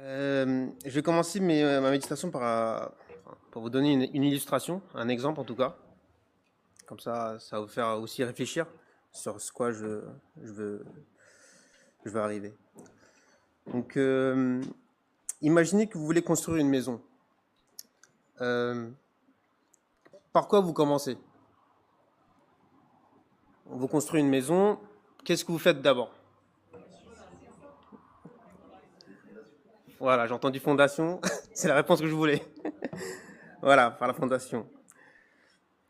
Je vais commencer ma méditation pour vous donner une illustration, un exemple en tout cas. Comme ça va vous faire aussi réfléchir sur ce quoi je veux arriver. Donc, imaginez que vous voulez construire une maison. Par quoi vous commencez? Vous construisez une maison, qu'est-ce que vous faites d'abord? Voilà, j'ai entendu fondation, c'est la réponse que je voulais. Voilà, par la fondation.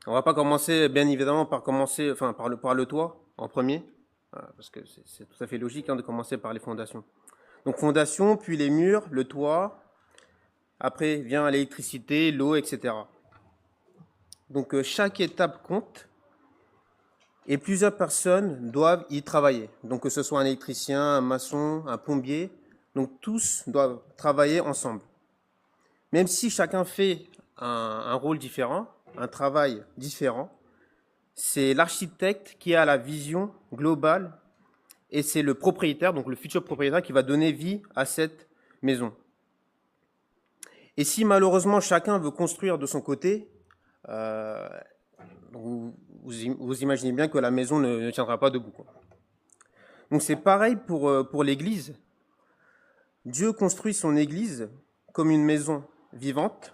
On va pas commencer, bien évidemment, par le toit en premier, voilà, parce que c'est tout à fait logique de commencer par les fondations. Donc fondation, puis les murs, le toit, après vient l'électricité, l'eau, etc. Donc chaque étape compte et plusieurs personnes doivent y travailler. Donc que ce soit un électricien, un maçon, un plombier, donc tous doivent travailler ensemble. Même si chacun fait un rôle différent, un travail différent, c'est l'architecte qui a la vision globale et c'est le propriétaire, donc le futur propriétaire, qui va donner vie à cette maison. Et si malheureusement chacun veut construire de son côté, vous imaginez bien que la maison ne tiendra pas debout, quoi. Donc c'est pareil pour l'Église. Dieu construit son Église comme une maison vivante.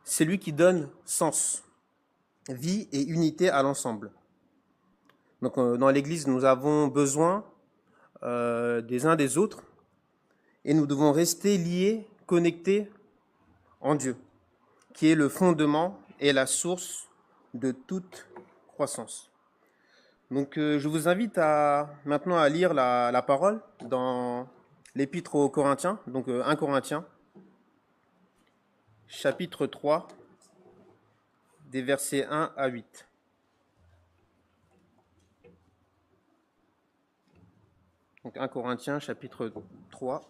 C'est lui qui donne sens, vie et unité à l'ensemble. Donc dans l'Église, nous avons besoin des uns des autres et nous devons rester liés, connectés en Dieu, qui est le fondement et la source de toute croissance. Donc je vous invite maintenant à lire la parole dans l'Épître aux Corinthiens, donc 1 Corinthiens, chapitre 3, des versets 1 à 8. Donc 1 Corinthiens, chapitre 3,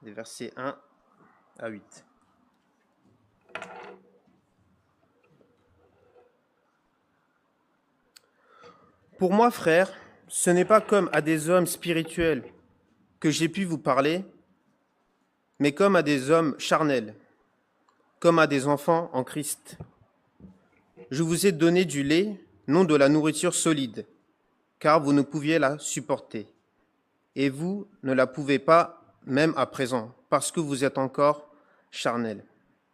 des versets 1 à 8. Pour moi, frères, ce n'est pas comme à des hommes spirituels que j'ai pu vous parler, mais comme à des hommes charnels, comme à des enfants en Christ. Je vous ai donné du lait, non de la nourriture solide, car vous ne pouviez la supporter. Et vous ne la pouvez pas même à présent, parce que vous êtes encore charnels.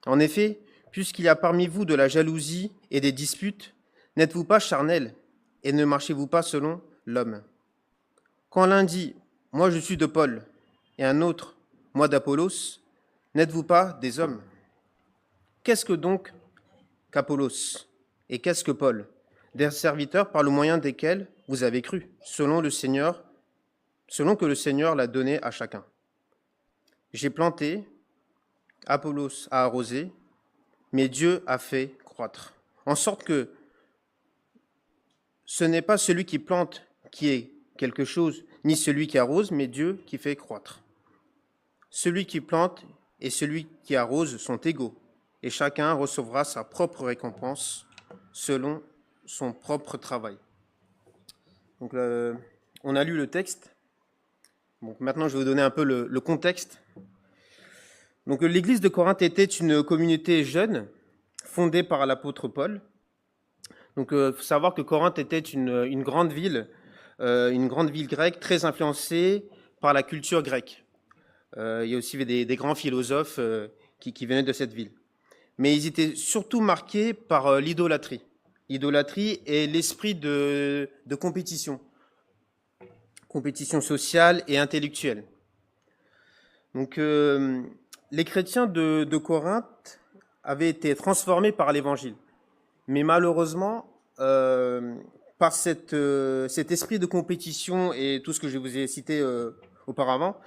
En effet, puisqu'il y a parmi vous de la jalousie et des disputes, n'êtes-vous pas charnels et ne marchez-vous pas selon l'homme? Quand l'un dit « Moi je suis de Paul » et un autre « Moi d'Apollos », n'êtes-vous pas des hommes? Qu'est-ce que donc qu'Apollos et qu'est-ce que Paul? Des serviteurs par le moyen desquels vous avez cru, selon que le Seigneur l'a donné à chacun. J'ai planté, Apollos a arrosé, mais Dieu a fait croître. En sorte que ce n'est pas celui qui plante qui est quelque chose, ni celui qui arrose, mais Dieu qui fait croître. Celui qui plante et celui qui arrose sont égaux, et chacun recevra sa propre récompense selon son propre travail. Donc, on a lu le texte. Donc, maintenant, je vais vous donner un peu le contexte. Donc, l'église de Corinthe était une communauté jeune, fondée par l'apôtre Paul. Donc, il faut savoir que Corinthe était une grande ville grecque, très influencée par la culture grecque. Il y a aussi des grands philosophes qui venaient de cette ville. Mais ils étaient surtout marqués par l'idolâtrie. L'idolâtrie est l'esprit de compétition sociale et intellectuelle. Donc, les chrétiens de Corinthe avaient été transformés par l'Évangile. Mais malheureusement, par cet esprit de compétition et tout ce que je vous ai cité auparavant,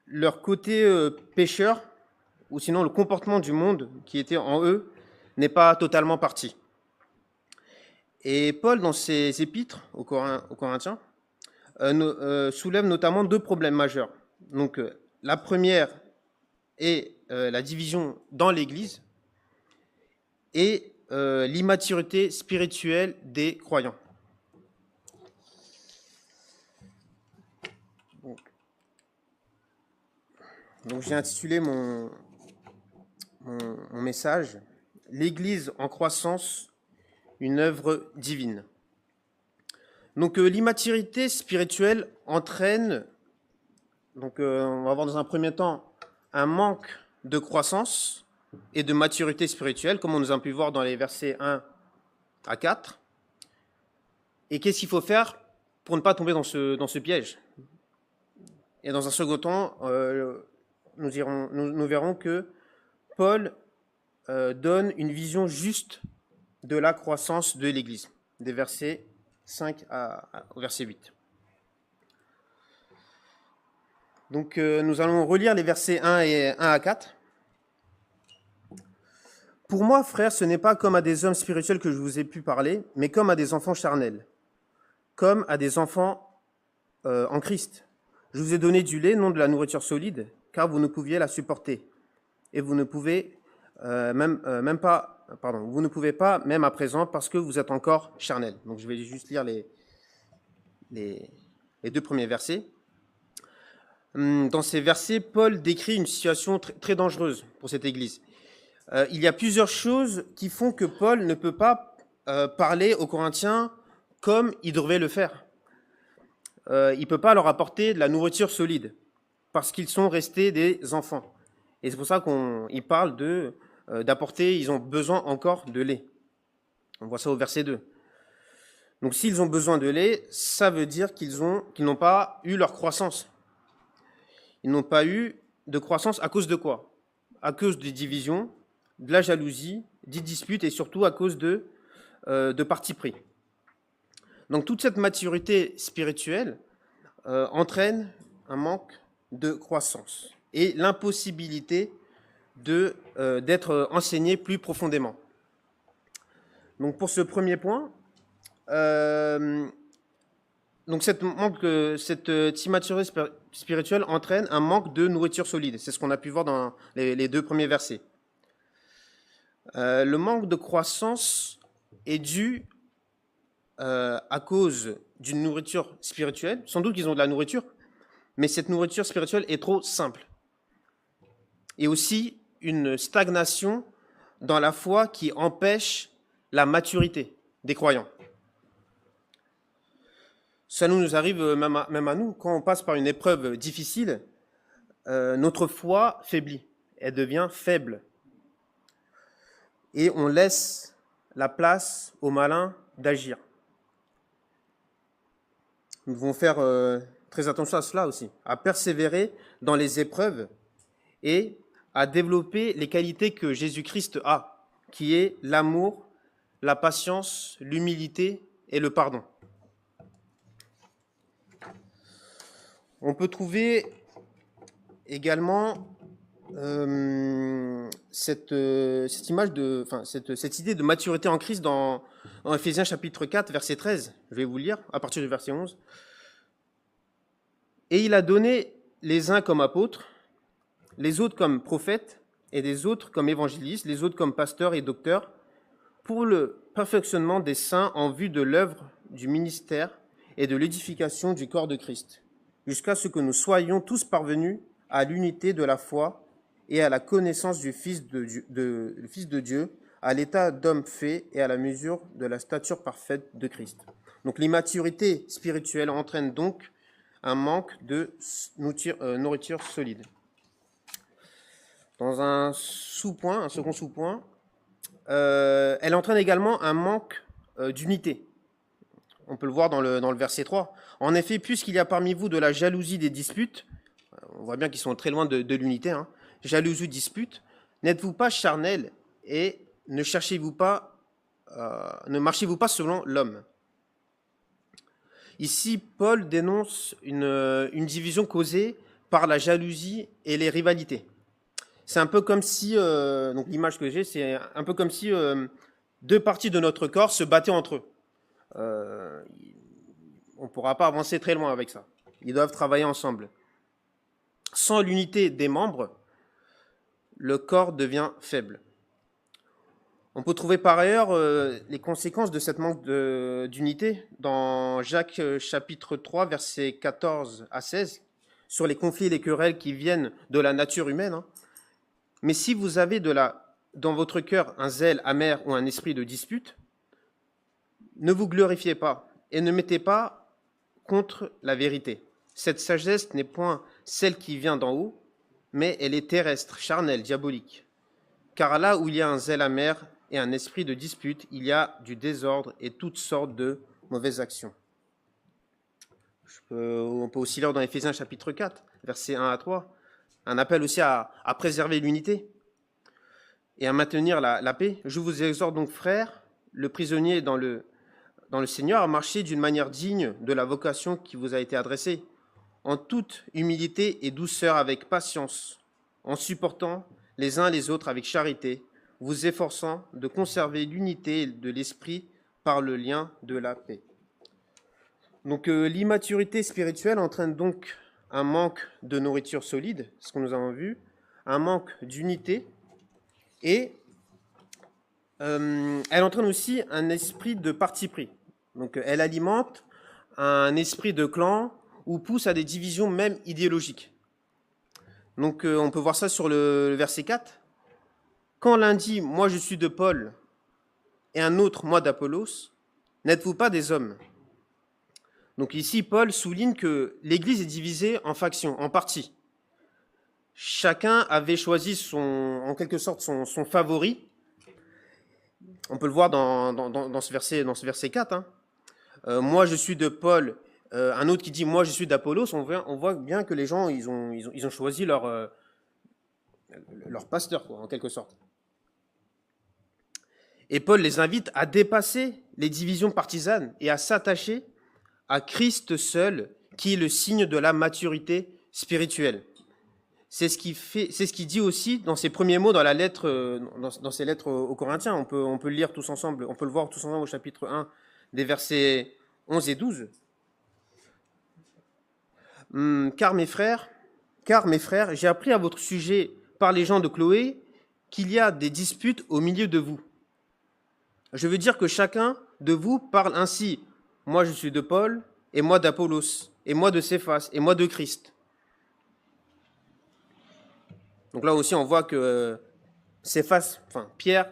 leur côté pécheur, ou sinon le comportement du monde qui était en eux, n'est pas totalement parti. Et Paul, dans ses épîtres aux Corinthiens, soulève notamment deux problèmes majeurs. Donc, la première est la division dans l'Église et l'immaturité spirituelle des croyants. Donc, Donc j'ai intitulé mon message « L'Église en croissance, une œuvre divine ». Donc l'immaturité spirituelle entraîne, on va voir dans un premier temps, un manque de croissance et de maturité spirituelle, comme on nous a pu voir dans les versets 1 à 4. Et qu'est-ce qu'il faut faire pour ne pas tomber dans ce piège? Et dans un second temps, nous verrons que Paul donne une vision juste de la croissance de l'Église, des versets 5 au verset 8. Donc nous allons relire les versets 1 à 4. Pour moi, frères, ce n'est pas comme à des hommes spirituels que je vous ai pu parler, mais comme à des enfants charnels, comme à des enfants en Christ. Je vous ai donné du lait, non de la nourriture solide, car vous ne pouviez la supporter. Et vous ne pouvez vous ne pouvez pas, même à présent, parce que vous êtes encore charnels. Donc je vais juste lire les deux premiers versets. Dans ces versets, Paul décrit une situation très dangereuse pour cette Église. Il y a plusieurs choses qui font que Paul ne peut pas parler aux Corinthiens comme il devrait le faire. Il ne peut pas leur apporter de la nourriture solide, parce qu'ils sont restés des enfants. Et c'est pour ça qu'il parle d'apporter, ils ont besoin encore de lait. On voit ça au verset 2. Donc s'ils ont besoin de lait, ça veut dire qu'ils n'ont pas eu leur croissance. Ils n'ont pas eu de croissance à cause de quoi? À cause des divisions, de la jalousie, des disputes et surtout à cause de parti pris. Donc toute cette maturité spirituelle entraîne un manque de croissance et l'impossibilité d'être enseigné plus profondément. Donc pour ce premier point, donc cette immaturité spirituelle entraîne un manque de nourriture solide. C'est ce qu'on a pu voir dans les deux premiers versets. Le manque de croissance est dû à cause d'une nourriture spirituelle. Sans doute qu'ils ont de la nourriture, mais cette nourriture spirituelle est trop simple. Et aussi une stagnation dans la foi qui empêche la maturité des croyants. Ça nous arrive même à nous, quand on passe par une épreuve difficile, notre foi faiblit, elle devient faible. Et on laisse la place au malin d'agir. Nous devons faire très attention à cela aussi, à persévérer dans les épreuves et à développer les qualités que Jésus-Christ a, qui est l'amour, la patience, l'humilité et le pardon. On peut trouver également cette idée de maturité en Christ dans Ephésiens chapitre 4, verset 13. Je vais vous lire à partir du verset 11. « Et il a donné les uns comme apôtres, les autres comme prophètes, et les autres comme évangélistes, les autres comme pasteurs et docteurs, pour le perfectionnement des saints en vue de l'œuvre du ministère et de l'édification du corps de Christ, jusqu'à ce que nous soyons tous parvenus à l'unité de la foi et à la connaissance du Fils de Dieu, à l'état d'homme fait et à la mesure de la stature parfaite de Christ. » Donc l'immaturité spirituelle entraîne donc un manque de nourriture solide. Dans un second sous-point, elle entraîne également un manque d'unité. On peut le voir dans le verset 3. En effet, puisqu'il y a parmi vous de la jalousie, des disputes, on voit bien qu'ils sont très loin de l'unité, jalousie, dispute, n'êtes-vous pas charnels et ne marchez-vous pas selon l'homme? Ici, Paul dénonce une division causée par la jalousie et les rivalités. C'est un peu comme si, donc l'image que j'ai, c'est un peu comme si deux parties de notre corps se battaient entre eux. On ne pourra pas avancer très loin avec ça. Ils doivent travailler ensemble. Sans l'unité des membres, le corps devient faible. On peut trouver par ailleurs les conséquences de cette manque d'unité dans Jacques chapitre 3, versets 14 à 16, sur les conflits et les querelles qui viennent de la nature humaine, hein. Mais si vous avez dans votre cœur un zèle amer ou un esprit de dispute, ne vous glorifiez pas et ne mettez pas contre la vérité. Cette sagesse n'est point celle qui vient d'en haut, mais elle est terrestre, charnelle, diabolique. Car là où il y a un zèle amer et un esprit de dispute, il y a du désordre et toutes sortes de mauvaises actions. On peut aussi lire dans Éphésiens chapitre 4, versets 1 à 3, un appel aussi à préserver l'unité et à maintenir la paix. Je vous exhorte donc, frères, le prisonnier dans le Seigneur, à marcher d'une manière digne de la vocation qui vous a été adressée, en toute humilité et douceur, avec patience, en supportant les uns les autres avec charité, vous efforçant de conserver l'unité de l'esprit par le lien de la paix. Donc l'immaturité spirituelle entraîne donc un manque de nourriture solide, ce que nous avons vu, un manque d'unité, et elle entraîne aussi un esprit de parti pris. Donc elle alimente un esprit de clan ou pousse à des divisions même idéologiques. Donc on peut voir ça sur le verset 4. Quand l'un dit « moi je suis de Paul » et un autre « moi d'Apollos », n'êtes-vous pas des hommes ? Donc ici, Paul souligne que l'Église est divisée en factions, en partis. Chacun avait choisi en quelque sorte son favori. On peut le voir dans ce verset 4. Hein. Moi, je suis de Paul. Un autre qui dit moi, je suis d'Apollos. On voit bien que les gens, ils ont choisi leur pasteur, quoi, en quelque sorte. Et Paul les invite à dépasser les divisions partisanes et à s'attacher à Christ seul, qui est le signe de la maturité spirituelle. C'est ce qu'il dit aussi dans ses premiers mots dans la lettre, dans ses lettres aux Corinthiens. On peut le lire tous ensemble, on peut le voir tous ensemble au chapitre 1, des versets 11 et 12. Car mes frères, j'ai appris à votre sujet par les gens de Chloé qu'il y a des disputes au milieu de vous. Je veux dire que chacun de vous parle ainsi. Moi, je suis de Paul, et moi d'Apollos, et moi de Céphas, et moi de Christ. Donc là aussi, on voit que Céphas, Pierre,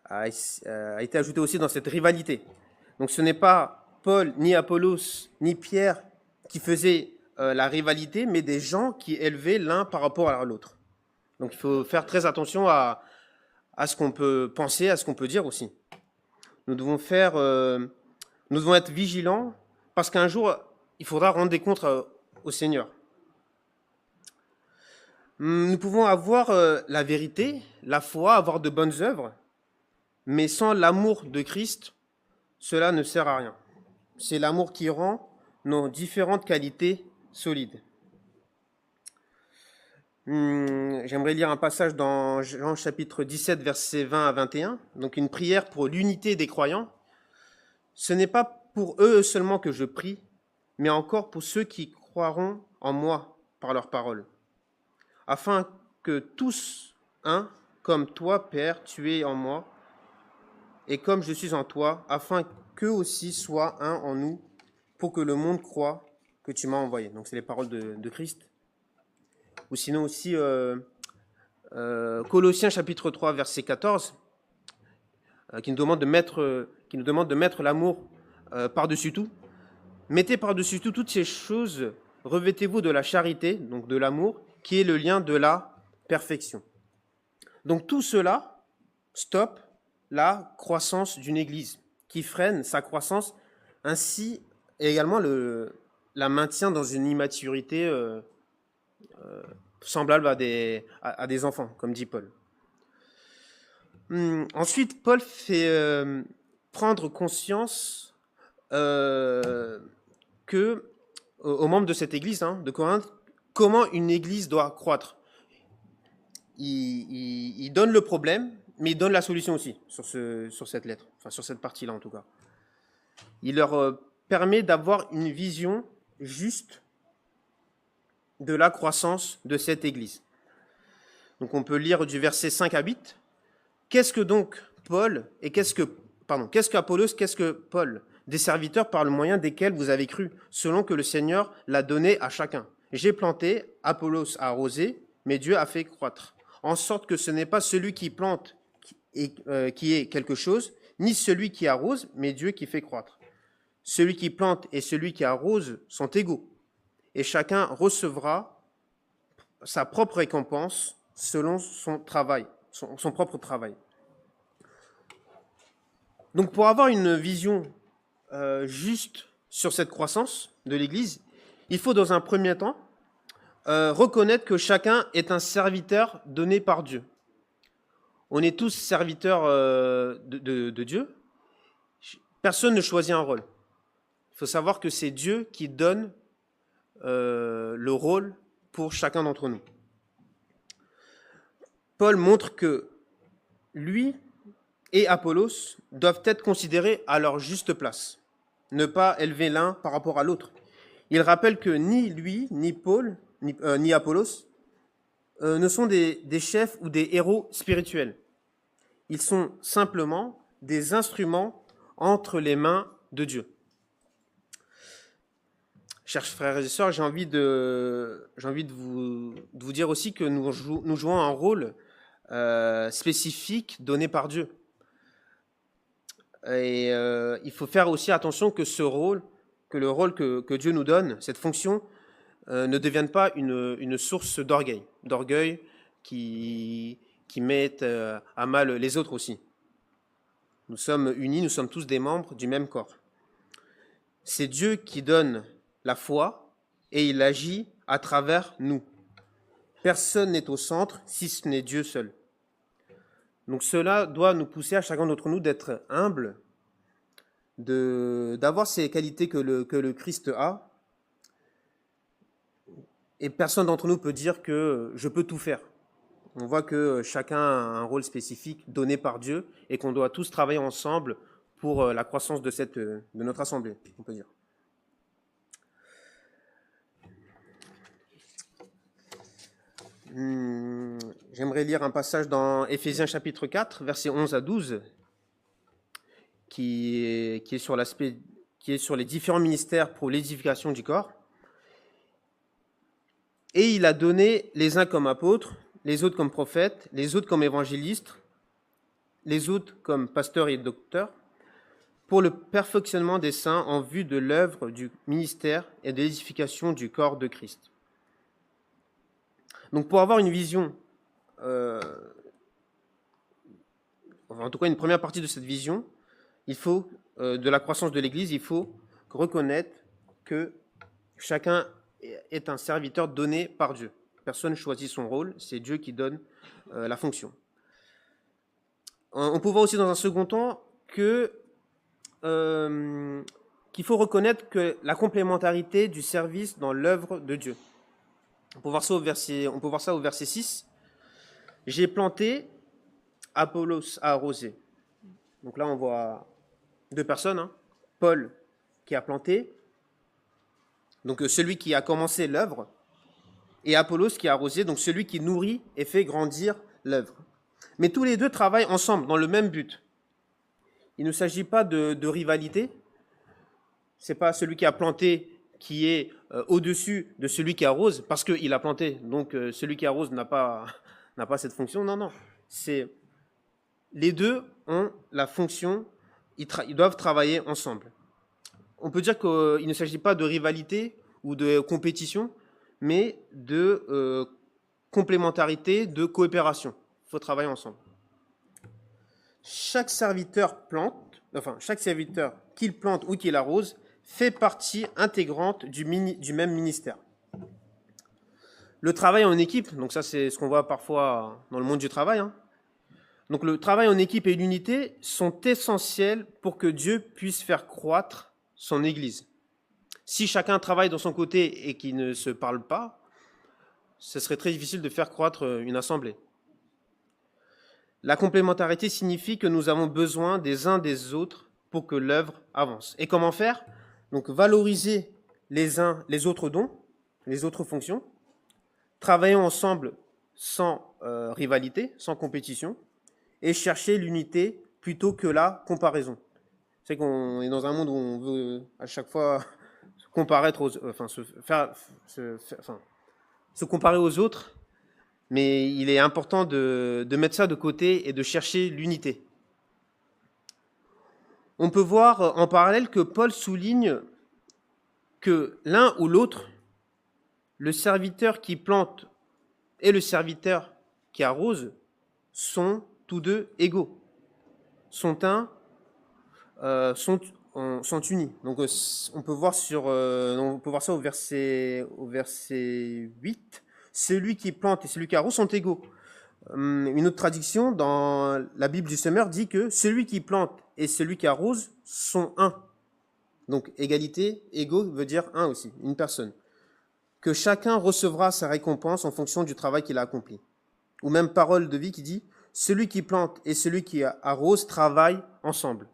a été ajouté aussi dans cette rivalité. Donc ce n'est pas Paul, ni Apollos, ni Pierre qui faisaient la rivalité, mais des gens qui élevaient l'un par rapport à l'autre. Donc il faut faire très attention à ce qu'on peut penser, à ce qu'on peut dire aussi. Nous devons être vigilants parce qu'un jour, il faudra rendre des comptes au Seigneur. Nous pouvons avoir la vérité, la foi, avoir de bonnes œuvres, mais sans l'amour de Christ, cela ne sert à rien. C'est l'amour qui rend nos différentes qualités solides. J'aimerais lire un passage dans Jean chapitre 17, versets 20 à 21, donc une prière pour l'unité des croyants. Ce n'est pas pour eux seulement que je prie, mais encore pour ceux qui croiront en moi par leurs paroles, afin que tous, comme toi, Père, tu es en moi, et comme je suis en toi, afin qu'eux aussi soient un en nous, pour que le monde croie que tu m'as envoyé. Donc c'est les paroles de Christ. Ou sinon aussi Colossiens chapitre 3, verset 14, qui nous demande de mettre l'amour par-dessus tout. Mettez par-dessus tout toutes ces choses, revêtez-vous de la charité, donc de l'amour, qui est le lien de la perfection. Donc tout cela stoppe la croissance d'une Église, qui freine sa croissance, ainsi également la maintient dans une immaturité semblable à des enfants, comme dit Paul. Ensuite, Paul fait prendre conscience aux membres de cette église de Corinthe, comment une église doit croître. Il donne le problème, mais il donne la solution aussi sur cette lettre, sur cette partie-là en tout cas. Il leur permet d'avoir une vision juste de la croissance de cette Église. Donc on peut lire du verset 5 à 8. Qu'est-ce que donc Paul et qu'est-ce qu'Apollos, qu'est-ce que Paul? des serviteurs par le moyen desquels vous avez cru, selon que le Seigneur l'a donné à chacun. J'ai planté, Apollos a arrosé, mais Dieu a fait croître. En sorte que ce n'est pas celui qui plante qui est quelque chose, ni celui qui arrose, mais Dieu qui fait croître. Celui qui plante et celui qui arrose sont égaux, et chacun recevra sa propre récompense selon son travail, son propre travail. Donc pour avoir une vision juste sur cette croissance de l'Église, il faut dans un premier temps reconnaître que chacun est un serviteur donné par Dieu. On est tous serviteurs de Dieu. Personne ne choisit un rôle. Il faut savoir que c'est Dieu qui donne le rôle pour chacun d'entre nous. Paul montre que lui et Apollos doivent être considérés à leur juste place, ne pas élever l'un par rapport à l'autre. Il rappelle que ni lui, ni Paul, ni Apollos ne sont des chefs ou des héros spirituels. Ils sont simplement des instruments entre les mains de Dieu. Chers frères et sœurs, j'ai envie de vous dire aussi que nous jouons un rôle spécifique donné par Dieu. Et il faut faire aussi attention que le rôle que Dieu nous donne, cette fonction, ne devienne pas une source d'orgueil qui met à mal les autres aussi. Nous sommes unis, nous sommes tous des membres du même corps. C'est Dieu qui donne la foi et il agit à travers nous. Personne n'est au centre si ce n'est Dieu seul. Donc cela doit nous pousser à chacun d'entre nous d'être humble, d'avoir ces qualités que le Christ a. Et personne d'entre nous peut dire que je peux tout faire. On voit que chacun a un rôle spécifique donné par Dieu et qu'on doit tous travailler ensemble pour la croissance de notre assemblée, on peut dire. J'aimerais lire un passage dans Éphésiens chapitre 4, versets 11 à 12, qui est sur les différents ministères pour l'édification du corps. Et il a donné les uns comme apôtres, les autres comme prophètes, les autres comme évangélistes, les autres comme pasteurs et docteurs, pour le perfectionnement des saints en vue de l'œuvre du ministère et de l'édification du corps de Christ. Donc pour avoir une vision, en tout cas une première partie de cette vision, il faut, de la croissance de l'Église, il faut reconnaître que chacun est un serviteur donné par Dieu. Personne ne choisit son rôle, c'est Dieu qui donne la fonction. On peut voir aussi dans un second temps qu'il faut reconnaître que la complémentarité du service dans l'œuvre de Dieu. On peut voir ça au verset 6. J'ai planté, Apollos a arrosé. Donc là, on voit deux personnes. Paul qui a planté, donc celui qui a commencé l'œuvre, et Apollos qui a arrosé, donc celui qui nourrit et fait grandir l'œuvre. Mais tous les deux travaillent ensemble dans le même but. Il ne s'agit pas de rivalité. C'est pas celui qui a planté qui est au-dessus de celui qui arrose parce qu'il a planté. Donc celui qui arrose n'a pas cette fonction. Non. Les deux ont la fonction, ils doivent travailler ensemble. On peut dire qu'il ne s'agit pas de rivalité ou de compétition, mais de complémentarité, de coopération. Il faut travailler ensemble. Chaque serviteur qu'il plante ou qu'il arrose, fait partie intégrante du même ministère. Le travail en équipe, donc ça c'est ce qu'on voit parfois dans le monde du travail, donc le travail en équipe et l'unité sont essentiels pour que Dieu puisse faire croître son Église. Si chacun travaille de son côté et qu'il ne se parle pas, ce serait très difficile de faire croître une assemblée. La complémentarité signifie que nous avons besoin des uns des autres pour que l'œuvre avance. Et comment faire ? Donc valoriser les autres dons, les autres fonctions, travailler ensemble sans rivalité, sans compétition, et chercher l'unité plutôt que la comparaison. C'est qu'on est dans un monde où on veut à chaque fois comparaître se comparer aux autres, mais il est important de mettre ça de côté et de chercher l'unité. On peut voir en parallèle que Paul souligne que l'un ou l'autre, le serviteur qui plante et le serviteur qui arrose, sont tous deux égaux, sont unis. Donc on peut voir ça au verset 8. Celui qui plante et celui qui arrose sont égaux. Une autre traduction dans la Bible du Semeur dit que celui qui plante et celui qui arrose sont un. Donc égalité, égaux veut dire un aussi, une personne. Que chacun recevra sa récompense en fonction du travail qu'il a accompli. Ou même parole de vie qui dit celui qui plante et celui qui arrose travaillent ensemble.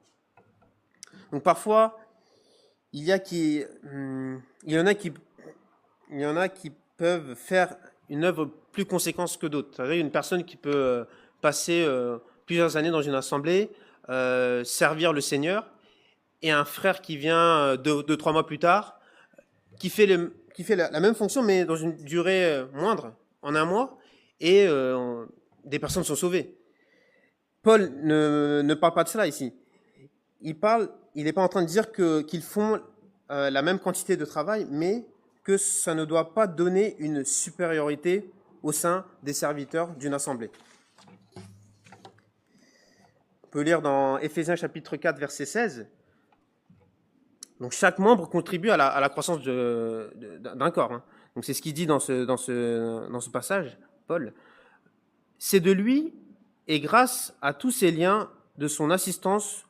Donc parfois, il y en a qui peuvent faire une œuvre plus conséquente que d'autres. Vous savez, une personne qui peut passer plusieurs années dans une assemblée, servir le Seigneur, et un frère qui vient 2-3 mois plus tard, qui fait la même fonction, mais dans une durée moindre, en un mois, et des personnes sont sauvées. Paul ne parle pas de cela ici. Il n'est pas en train de dire qu'ils font la même quantité de travail, mais que ça ne doit pas donner une supériorité au sein des serviteurs d'une assemblée. On peut lire dans Éphésiens chapitre 4, verset 16. Donc chaque membre contribue à la croissance d'un corps. Hein. Donc c'est ce qu'il dit dans ce passage, Paul. C'est de lui et grâce à tous ces liens de son assistance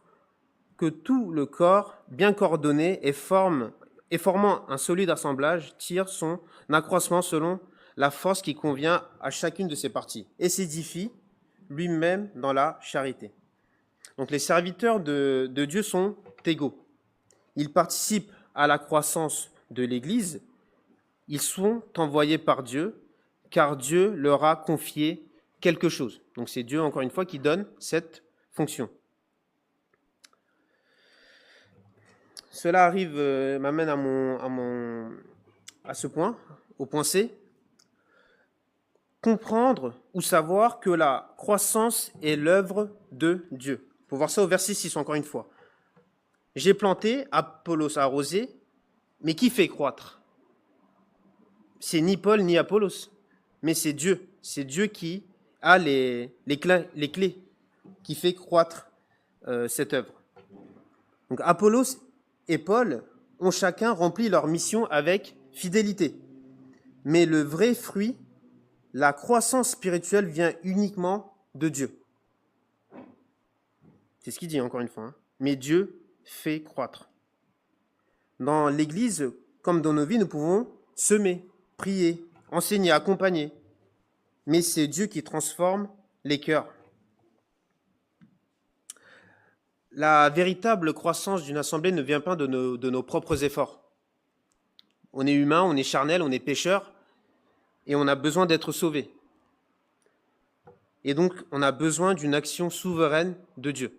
que tout le corps, bien coordonné et formant un solide assemblage, tire son accroissement selon la force qui convient à chacune de ses parties et s'édifie lui-même dans la charité. Donc les serviteurs de Dieu sont égaux. Ils participent à la croissance de l'Église. Ils sont envoyés par Dieu, car Dieu leur a confié quelque chose. Donc c'est Dieu, encore une fois, qui donne cette fonction. Cela m'amène à ce point, au point C. Comprendre ou savoir que la croissance est l'œuvre de Dieu. Il faut voir ça au verset 6, encore une fois. J'ai planté, Apollos a arrosé, mais qui fait croître? C'est ni Paul ni Apollos, mais c'est Dieu. C'est Dieu qui a les clés qui fait croître cette œuvre. Donc Apollos et Paul ont chacun rempli leur mission avec fidélité. Mais le vrai fruit, la croissance spirituelle, vient uniquement de Dieu. C'est ce qu'il dit encore une fois. Hein. Mais Dieu fait croître. Dans l'Église, comme dans nos vies, nous pouvons semer, prier, enseigner, accompagner. Mais c'est Dieu qui transforme les cœurs. La véritable croissance d'une assemblée ne vient pas de nos propres efforts. On est humain, on est charnel, on est pécheur, et on a besoin d'être sauvé. Et donc, on a besoin d'une action souveraine de Dieu.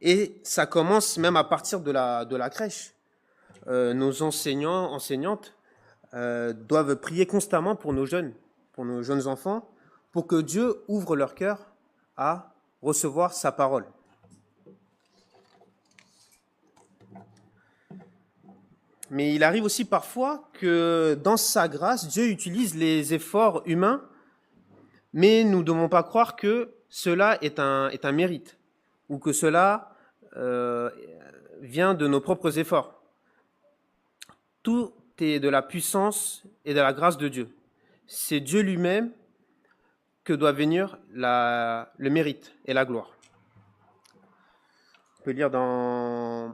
Et ça commence même à partir de la crèche. Nos enseignants, enseignantes doivent prier constamment pour nos jeunes enfants, pour que Dieu ouvre leur cœur à recevoir sa parole. Mais il arrive aussi parfois que dans sa grâce, Dieu utilise les efforts humains, mais nous ne devons pas croire que cela est un mérite, ou que cela vient de nos propres efforts. Tout est de la puissance et de la grâce de Dieu. C'est Dieu lui-même que doit venir le mérite et la gloire. On peut lire dans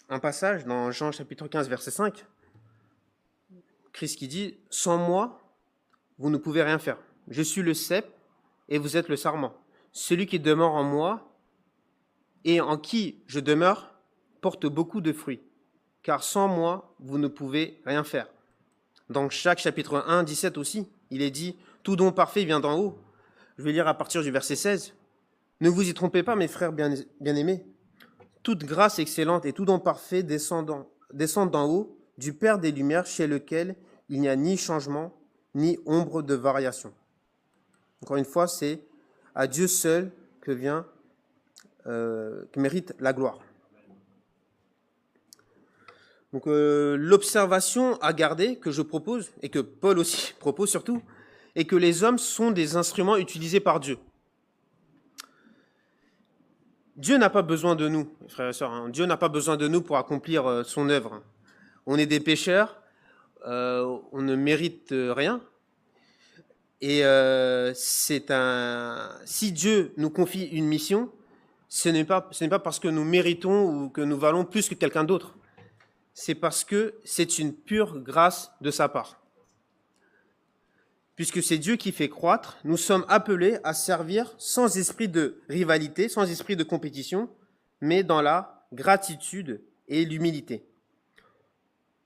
un passage, dans Jean chapitre 15, verset 5, Christ qui dit « Sans moi, vous ne pouvez rien faire. Je suis le cep et vous êtes le sarment. Celui qui demeure en moi et en qui je demeure porte beaucoup de fruits, car sans moi, vous ne pouvez rien faire. » Dans Jacques chapitre 1, 17 aussi, il est dit « Tout don parfait vient d'en haut. » Je vais lire à partir du verset 16. Ne vous y trompez pas, mes frères bien-aimés. Toute grâce excellente et tout don parfait descendent d'en haut, du Père des Lumières, chez lequel il n'y a ni changement, ni ombre de variation. Encore une fois, c'est à Dieu seul que mérite la gloire. Donc l'observation à garder que je propose, et que Paul aussi propose surtout, est que les hommes sont des instruments utilisés par Dieu. Dieu n'a pas besoin de nous, frères et sœurs. Hein. Dieu n'a pas besoin de nous pour accomplir son œuvre. On est des pécheurs, on ne mérite rien. Et si Dieu nous confie une mission, ce n'est pas parce que nous méritons ou que nous valons plus que quelqu'un d'autre. C'est parce que c'est une pure grâce de sa part. Puisque c'est Dieu qui fait croître, nous sommes appelés à servir sans esprit de rivalité, sans esprit de compétition, mais dans la gratitude et l'humilité.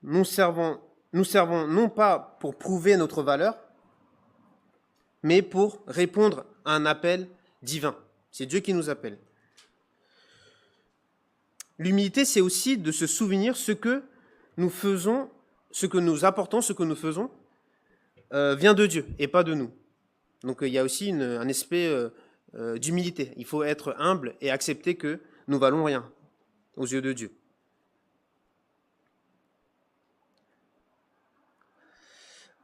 Nous servons non pas pour prouver notre valeur, mais pour répondre à un appel divin. C'est Dieu qui nous appelle. L'humilité, c'est aussi de se souvenir ce que nous faisons, ce que nous apportons, ce que nous faisons, vient de Dieu et pas de nous. Donc il y a aussi un aspect d'humilité. Il faut être humble et accepter que nous valons rien aux yeux de Dieu.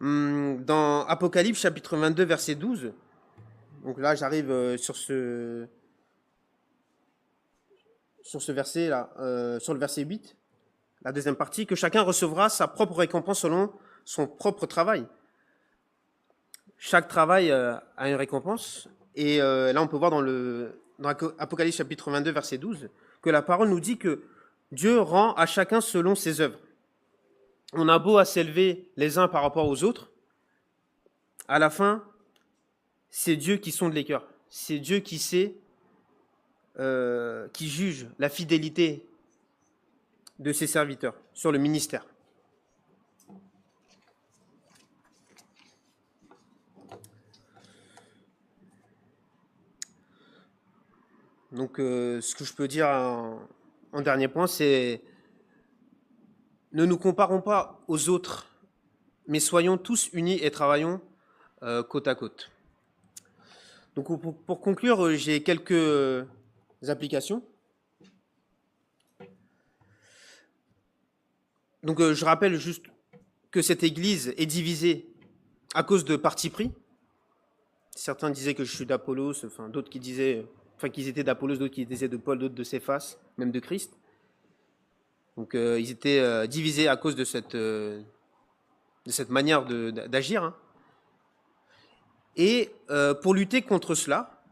Dans Apocalypse chapitre 22 verset 12, donc là j'arrive sur ce verset là, sur le verset 8, la deuxième partie, que chacun recevra sa propre récompense selon son propre travail. Chaque travail a une récompense, et là on peut voir dans Apocalypse chapitre 22 verset 12 que la parole nous dit que Dieu rend à chacun selon ses œuvres. On a beau à s'élever les uns par rapport aux autres, à la fin, c'est Dieu qui sonde les cœurs. C'est Dieu qui sait, qui juge la fidélité de ses serviteurs sur le ministère. Donc, ce que je peux dire en dernier point, c'est ne nous comparons pas aux autres, mais soyons tous unis et travaillons côte à côte. Donc, pour conclure, j'ai quelques applications. Donc, je rappelle juste que cette Église est divisée à cause de partis pris. Certains disaient que je suis d'Apollos, enfin d'autres qui disaient, qu'ils étaient d'Apollos, d'autres qui disaient de Paul, d'autres de Céphas, même de Christ. Donc, ils étaient divisés à cause de cette manière d'agir. Hein. Et pour lutter contre cela,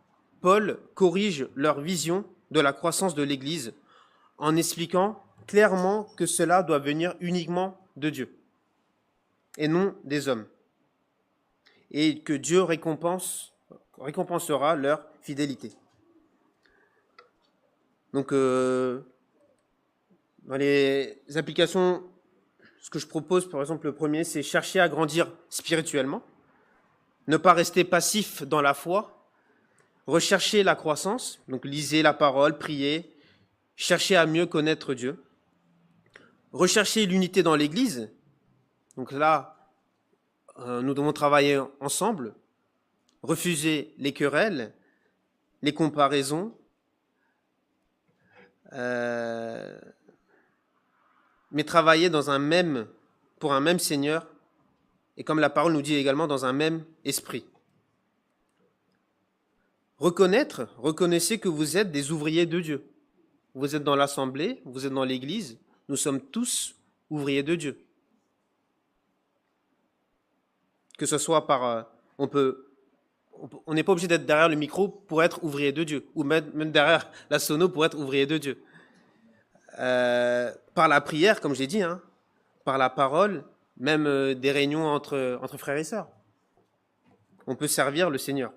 Paul corrige leur vision de la croissance de l'Église en expliquant clairement que cela doit venir uniquement de Dieu et non des hommes, et que Dieu récompensera leur fidélité. Donc, dans les applications, ce que je propose, par exemple, le premier, c'est chercher à grandir spirituellement, ne pas rester passif dans la foi, rechercher la croissance, donc lisez la parole, priez, cherchez à mieux connaître Dieu, rechercher l'unité dans l'Église, donc là, nous devons travailler ensemble, refuser les querelles, les comparaisons, mais travailler pour un même Seigneur, et comme la parole nous dit également, dans un même esprit. Reconnaissez que vous êtes des ouvriers de Dieu. Vous êtes dans l'assemblée, vous êtes dans l'Église, nous sommes tous ouvriers de Dieu. Que ce soit on n'est pas obligé d'être derrière le micro pour être ouvrier de Dieu, ou même derrière la sono pour être ouvrier de Dieu. Par la prière, comme j'ai dit, hein, par la parole, même des réunions entre frères et sœurs. On peut servir le Seigneur.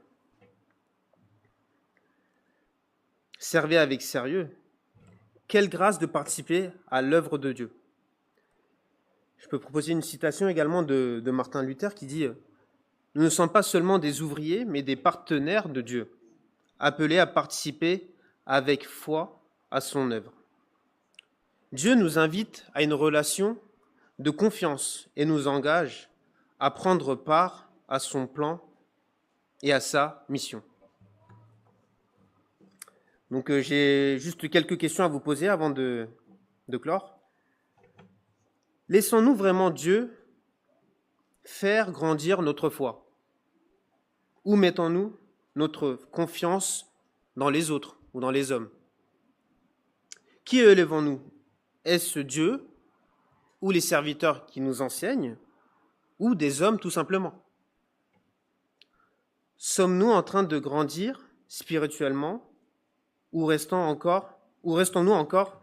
Servez avec sérieux. Quelle grâce de participer à l'œuvre de Dieu. Je peux proposer une citation également de Martin Luther qui dit « Nous ne sommes pas seulement des ouvriers, mais des partenaires de Dieu. appelés à participer avec foi à son œuvre. Dieu nous invite à une relation de confiance et nous engage à prendre part à son plan et à sa mission. Donc j'ai juste quelques questions à vous poser avant de clore. Laissons-nous vraiment Dieu faire grandir notre foi? Ou mettons-nous notre confiance dans les autres ou dans les hommes? Qui élevons-nous? Est-ce Dieu ou les serviteurs qui nous enseignent ou des hommes tout simplement? Sommes-nous en train de grandir spirituellement ou restons-nous encore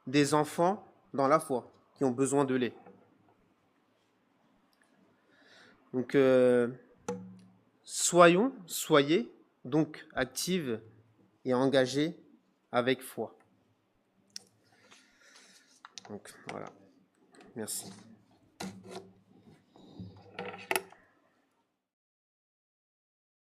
des enfants dans la foi qui ont besoin de lait? Donc, soyez donc actives et engagés avec foi. Donc, voilà. Merci.